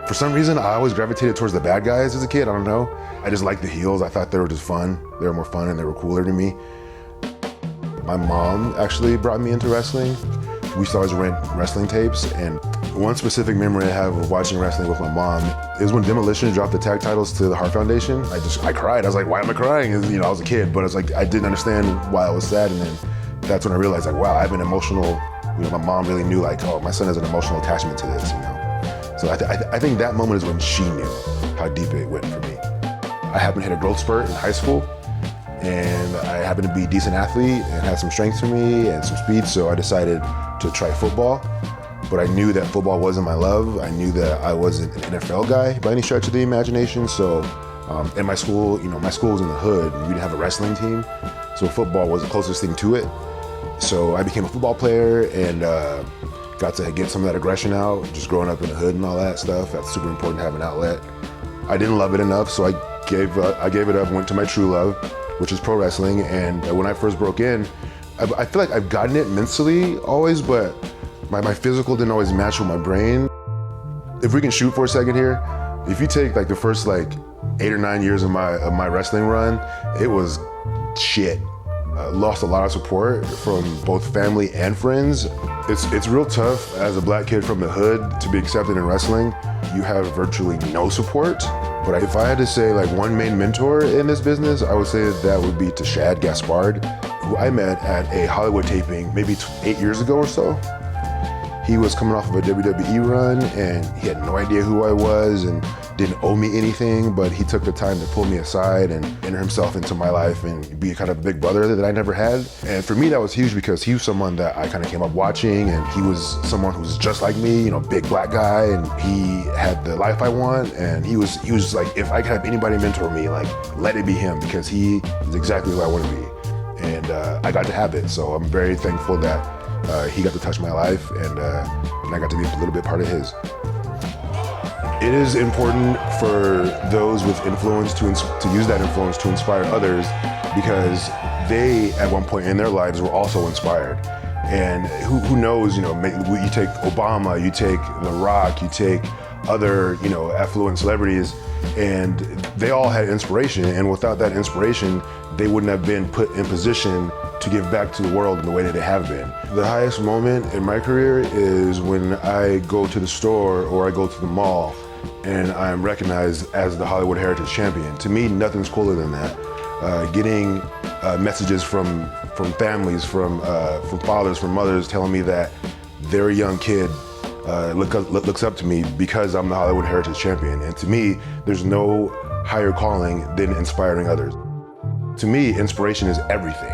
For some reason, I always gravitated towards the bad guys as a kid. I don't know. I just liked the heels. I thought they were just fun. They were more fun and they were cooler to me. My mom actually brought me into wrestling. We used to always rent wrestling tapes, and one specific memory I have of watching wrestling with my mom is when Demolition dropped the tag titles to the Hart Foundation. I cried. I was like, why am I crying? And, I was a kid, but I was like, I didn't understand why I was sad, and then that's when I realized, like, wow, I've been emotional. My mom really knew, like, oh, my son has an emotional attachment to this, So I think that moment is when she knew how deep it went for me. I happened to hit a growth spurt in high school, and I happened to be a decent athlete and had some strength to me and some speed, so I decided to try football. But I knew that football wasn't my love. I knew that I wasn't an NFL guy by any stretch of the imagination. So in my school, my school was in the hood, and we didn't have a wrestling team, so football was the closest thing to it. So I became a football player and got to get some of that aggression out, just growing up in the hood and all that stuff. That's super important to have an outlet. I didn't love it enough, so I gave it up, went to my true love, which is pro wrestling. And when I first broke in, I feel like I've gotten it mentally always, but my physical didn't always match with my brain. If we can shoot for a second here, if you take like the first 8 or 9 years of my wrestling run, it was shit. Lost a lot of support from both family and friends. It's real tough as a black kid from the hood to be accepted in wrestling. You have virtually no support. But if I had to say one main mentor in this business, I would say that would be Tashad Gaspard, who I met at a Hollywood taping maybe 8 years ago or so. He was coming off of a WWE run, and he had no idea who I was and didn't owe me anything, but he took the time to pull me aside and enter himself into my life and be kind of a big brother that I never had. And for me, that was huge because he was someone that I kind of came up watching, and he was someone who was just like me, big black guy, and he had the life I want, and he was like, if I could have anybody mentor me, let it be him, because he is exactly who I want to be. And I got to have it, so I'm very thankful that he got to touch my life, and I got to be a little bit part of his. It is important for those with influence to use that influence to inspire others, because they, at one point in their lives, were also inspired. And who knows, you take Obama, you take The Rock, you take other, affluent celebrities, and they all had inspiration, and without that inspiration, they wouldn't have been put in position to give back to the world in the way that they have been. The highest moment in my career is when I go to the store or I go to the mall and I'm recognized as the Hollywood Heritage Champion. To me, nothing's cooler than that. Getting messages from families, from fathers, from mothers telling me that their young kid looks up to me because I'm the Hollywood Heritage Champion. And to me, there's no higher calling than inspiring others. To me, inspiration is everything.